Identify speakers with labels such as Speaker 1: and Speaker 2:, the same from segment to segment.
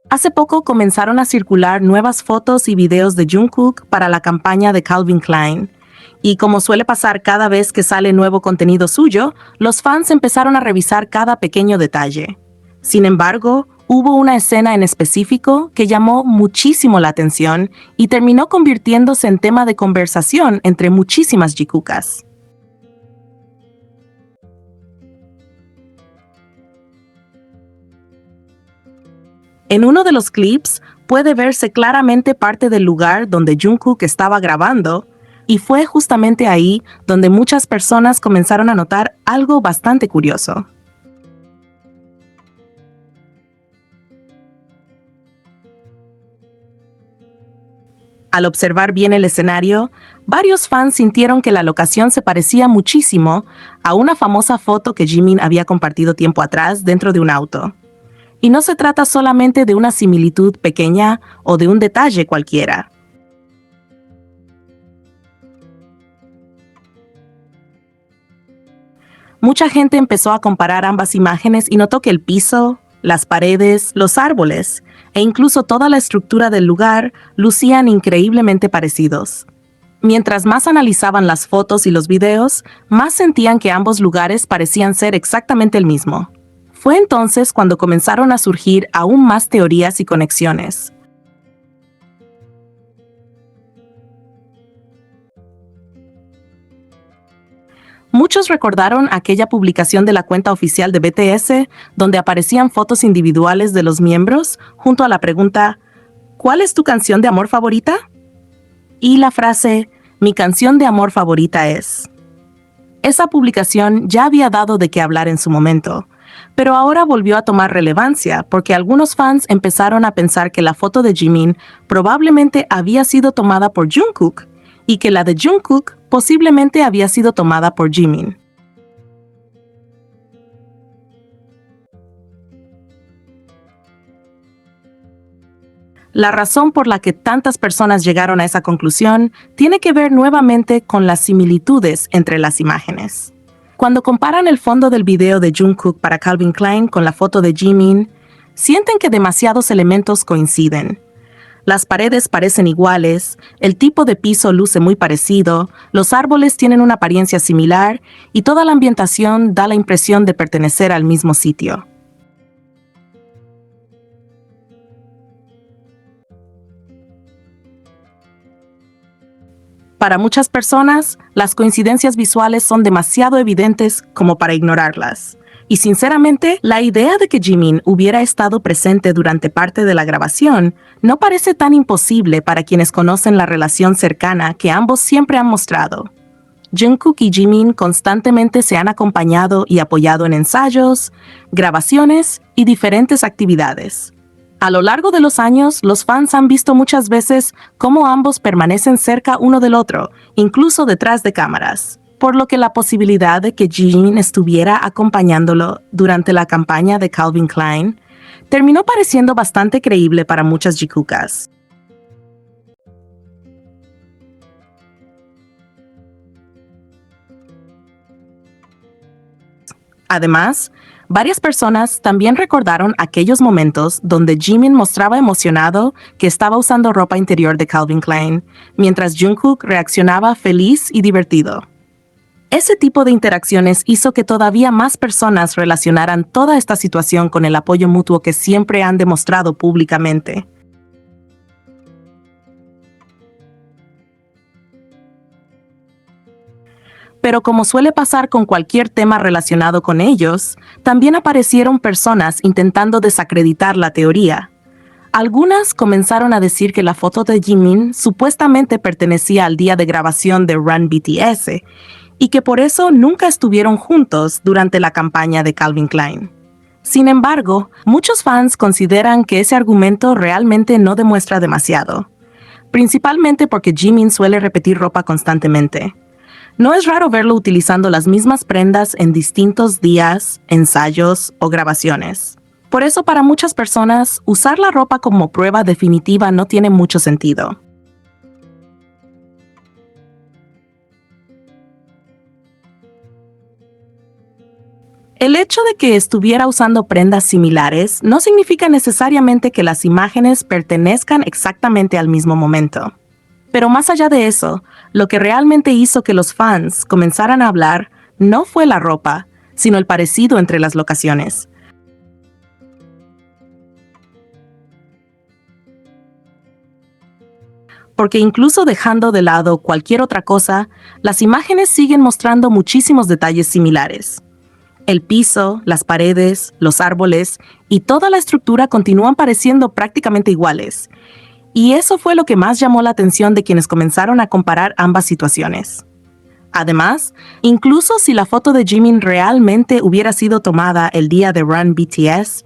Speaker 1: Hace poco comenzaron a circular nuevas fotos y videos de Jungkook para la campaña de Calvin Klein. Y como suele pasar cada vez que sale nuevo contenido suyo, los fans empezaron a revisar cada pequeño detalle. Sin embargo, hubo una escena en específico que llamó muchísimo la atención y terminó convirtiéndose en tema de conversación entre muchísimas Jikukas. En uno de los clips puede verse claramente parte del lugar donde Jungkook estaba grabando, y fue justamente ahí donde muchas personas comenzaron a notar algo bastante curioso. Al observar bien el escenario, varios fans sintieron que la locación se parecía muchísimo a una famosa foto que Jimin había compartido tiempo atrás dentro de un auto. Y no se trata solamente de una similitud pequeña o de un detalle cualquiera. Mucha gente empezó a comparar ambas imágenes y notó que el piso, las paredes, los árboles e incluso toda la estructura del lugar lucían increíblemente parecidos. Mientras más analizaban las fotos y los videos, más sentían que ambos lugares parecían ser exactamente el mismo. Fue entonces cuando comenzaron a surgir aún más teorías y conexiones. Muchos recordaron aquella publicación de la cuenta oficial de BTS, donde aparecían fotos individuales de los miembros, junto a la pregunta ¿cuál es tu canción de amor favorita? Y la frase mi canción de amor favorita es. Esa publicación ya había dado de qué hablar en su momento, pero ahora volvió a tomar relevancia porque algunos fans empezaron a pensar que la foto de Jimin probablemente había sido tomada por Jungkook y que la de Jungkook posiblemente había sido tomada por Jimin. La razón por la que tantas personas llegaron a esa conclusión tiene que ver nuevamente con las similitudes entre las imágenes. Cuando comparan el fondo del video de Jungkook para Calvin Klein con la foto de Jimin, sienten que demasiados elementos coinciden. Las paredes parecen iguales, el tipo de piso luce muy parecido, los árboles tienen una apariencia similar y toda la ambientación da la impresión de pertenecer al mismo sitio. Para muchas personas, las coincidencias visuales son demasiado evidentes como para ignorarlas. Y sinceramente, la idea de que Jimin hubiera estado presente durante parte de la grabación no parece tan imposible para quienes conocen la relación cercana que ambos siempre han mostrado. Jungkook y Jimin constantemente se han acompañado y apoyado en ensayos, grabaciones y diferentes actividades. A lo largo de los años, los fans han visto muchas veces cómo ambos permanecen cerca uno del otro, incluso detrás de cámaras, por lo que la posibilidad de que Jimin estuviera acompañándolo durante la campaña de Calvin Klein terminó pareciendo bastante creíble para muchas Jikukas. Además, varias personas también recordaron aquellos momentos donde Jimin mostraba emocionado que estaba usando ropa interior de Calvin Klein, mientras Jungkook reaccionaba feliz y divertido. Ese tipo de interacciones hizo que todavía más personas relacionaran toda esta situación con el apoyo mutuo que siempre han demostrado públicamente. Pero como suele pasar con cualquier tema relacionado con ellos, también aparecieron personas intentando desacreditar la teoría. Algunas comenzaron a decir que la foto de Jimin supuestamente pertenecía al día de grabación de Run BTS y que por eso nunca estuvieron juntos durante la campaña de Calvin Klein. Sin embargo, muchos fans consideran que ese argumento realmente no demuestra demasiado, principalmente porque Jimin suele repetir ropa constantemente. No es raro verlo utilizando las mismas prendas en distintos días, ensayos o grabaciones. Por eso, para muchas personas, usar la ropa como prueba definitiva no tiene mucho sentido. El hecho de que estuviera usando prendas similares no significa necesariamente que las imágenes pertenezcan exactamente al mismo momento. Pero más allá de eso, lo que realmente hizo que los fans comenzaran a hablar no fue la ropa, sino el parecido entre las locaciones. Porque incluso dejando de lado cualquier otra cosa, las imágenes siguen mostrando muchísimos detalles similares. El piso, las paredes, los árboles y toda la estructura continúan pareciendo prácticamente iguales. Y eso fue lo que más llamó la atención de quienes comenzaron a comparar ambas situaciones. Además, incluso si la foto de Jimin realmente hubiera sido tomada el día de Run BTS,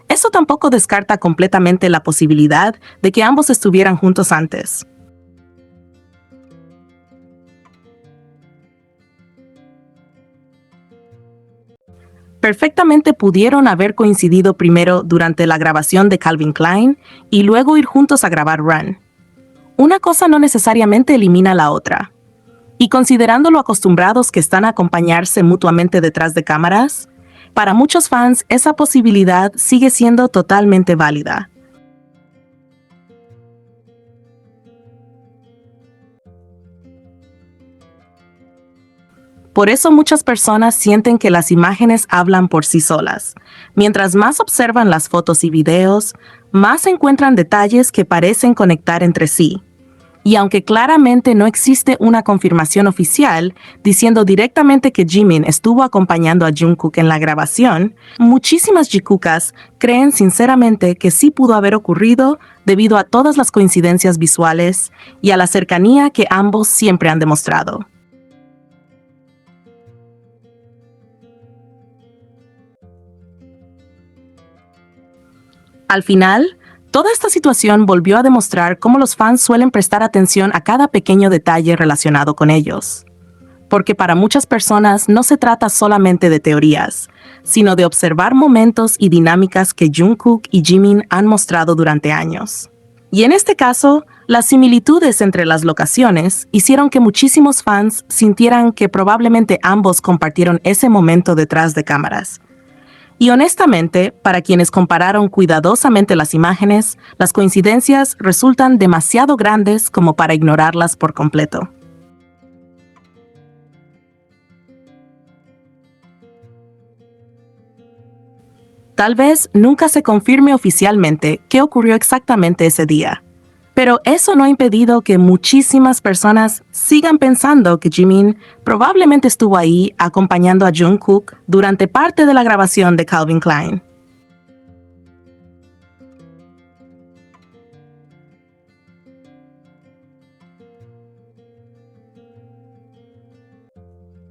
Speaker 1: eso tampoco descarta completamente la posibilidad de que ambos estuvieran juntos antes. Perfectamente pudieron haber coincidido primero durante la grabación de Calvin Klein y luego ir juntos a grabar Run. Una cosa no necesariamente elimina la otra. Y considerando lo acostumbrados que están a acompañarse mutuamente detrás de cámaras, para muchos fans esa posibilidad sigue siendo totalmente válida. Por eso muchas personas sienten que las imágenes hablan por sí solas. Mientras más observan las fotos y videos, más encuentran detalles que parecen conectar entre sí. Y aunque claramente no existe una confirmación oficial diciendo directamente que Jimin estuvo acompañando a Jungkook en la grabación, muchísimas Jikukas creen sinceramente que sí pudo haber ocurrido debido a todas las coincidencias visuales y a la cercanía que ambos siempre han demostrado. Al final, toda esta situación volvió a demostrar cómo los fans suelen prestar atención a cada pequeño detalle relacionado con ellos. Porque para muchas personas no se trata solamente de teorías, sino de observar momentos y dinámicas que Jungkook y Jimin han mostrado durante años. Y en este caso, las similitudes entre las locaciones hicieron que muchísimos fans sintieran que probablemente ambos compartieron ese momento detrás de cámaras. Y honestamente, para quienes compararon cuidadosamente las imágenes, las coincidencias resultan demasiado grandes como para ignorarlas por completo. Tal vez nunca se confirme oficialmente qué ocurrió exactamente ese día, pero eso no ha impedido que muchísimas personas sigan pensando que Jimin probablemente estuvo ahí acompañando a Jungkook durante parte de la grabación de Calvin Klein.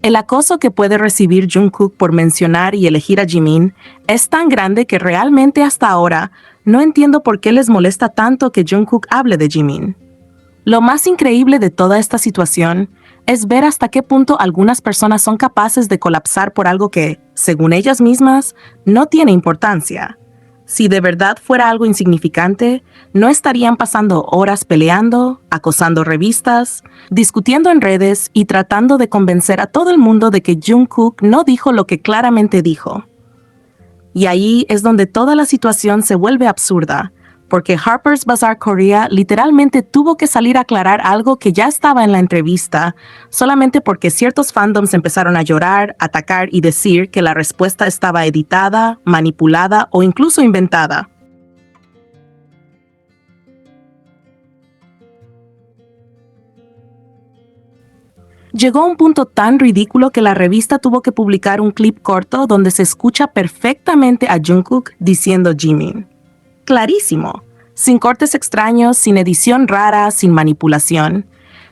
Speaker 1: El acoso que puede recibir Jungkook por mencionar y elegir a Jimin es tan grande que realmente hasta ahora no entiendo por qué les molesta tanto que Jungkook hable de Jimin. Lo más increíble de toda esta situación es ver hasta qué punto algunas personas son capaces de colapsar por algo que, según ellas mismas, no tiene importancia. Si de verdad fuera algo insignificante, no estarían pasando horas peleando, acosando revistas, discutiendo en redes y tratando de convencer a todo el mundo de que Jungkook no dijo lo que claramente dijo. Y ahí es donde toda la situación se vuelve absurda, porque Harper's Bazaar Korea literalmente tuvo que salir a aclarar algo que ya estaba en la entrevista, solamente porque ciertos fandoms empezaron a llorar, atacar y decir que la respuesta estaba editada, manipulada o incluso inventada. Llegó a un punto tan ridículo que la revista tuvo que publicar un clip corto donde se escucha perfectamente a Jungkook diciendo Jimin. Clarísimo, sin cortes extraños, sin edición rara, sin manipulación.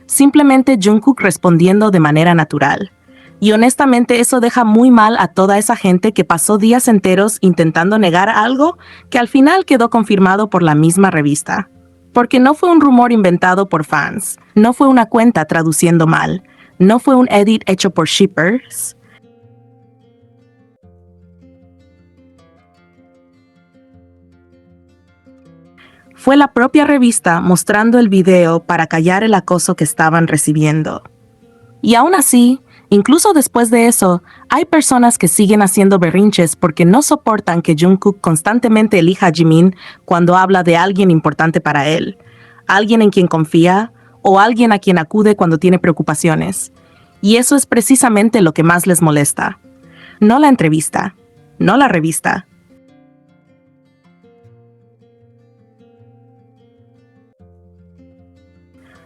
Speaker 1: Simplemente Jungkook respondiendo de manera natural. Y honestamente eso deja muy mal a toda esa gente que pasó días enteros intentando negar algo que al final quedó confirmado por la misma revista. Porque no fue un rumor inventado por fans, no fue una cuenta traduciendo mal, no fue un edit hecho por shippers. Fue la propia revista mostrando el video para callar el acoso que estaban recibiendo. Y aún así, Incluso después de eso, hay personas que siguen haciendo berrinches porque no soportan que Jungkook constantemente elija a Jimin cuando habla de alguien importante para él, alguien en quien confía o alguien a quien acude cuando tiene preocupaciones. Y eso es precisamente lo que más les molesta. No la entrevista, no la revista.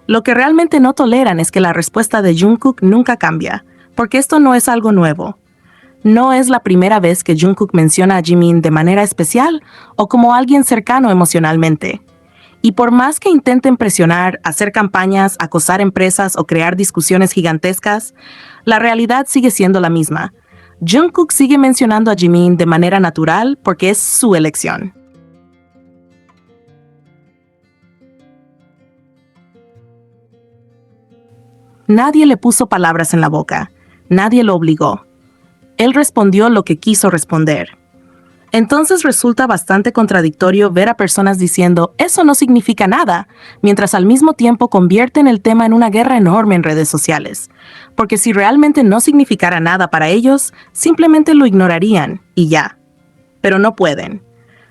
Speaker 1: Lo que realmente no toleran es que la respuesta de Jungkook nunca cambia, porque esto no es algo nuevo. No es la primera vez que Jungkook menciona a Jimin de manera especial o como alguien cercano emocionalmente. Y por más que intenten presionar, hacer campañas, acosar empresas o crear discusiones gigantescas, la realidad sigue siendo la misma. Jungkook sigue mencionando a Jimin de manera natural porque es su elección. Nadie le puso palabras en la boca. Nadie lo obligó. Él respondió lo que quiso responder. Entonces resulta bastante contradictorio ver a personas diciendo «eso no significa nada», mientras al mismo tiempo convierten el tema en una guerra enorme en redes sociales. Porque si realmente no significara nada para ellos, simplemente lo ignorarían y ya. Pero no pueden.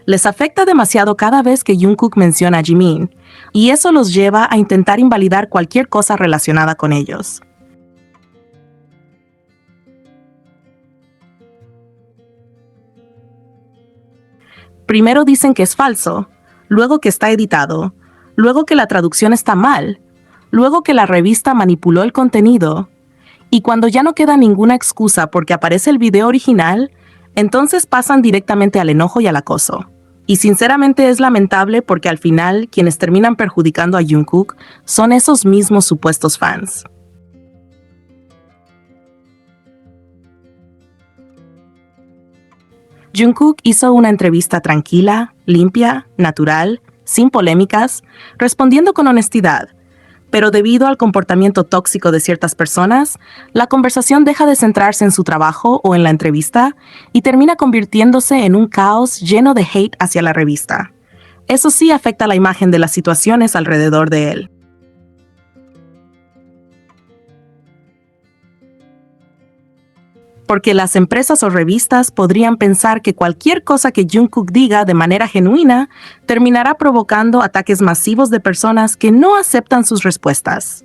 Speaker 1: Les afecta demasiado cada vez que Jungkook menciona a Jimin, y eso los lleva a intentar invalidar cualquier cosa relacionada con ellos. Primero dicen que es falso, luego que está editado, luego que la traducción está mal, luego que la revista manipuló el contenido, y cuando ya no queda ninguna excusa porque aparece el video original, entonces pasan directamente al enojo y al acoso. Y sinceramente es lamentable porque al final quienes terminan perjudicando a Jungkook son esos mismos supuestos fans. Jungkook hizo una entrevista tranquila, limpia, natural, sin polémicas, respondiendo con honestidad. Pero debido al comportamiento tóxico de ciertas personas, la conversación deja de centrarse en su trabajo o en la entrevista y termina convirtiéndose en un caos lleno de hate hacia la revista. Eso sí afecta la imagen de las situaciones alrededor de él. Porque las empresas o revistas podrían pensar que cualquier cosa que Jungkook diga de manera genuina terminará provocando ataques masivos de personas que no aceptan sus respuestas.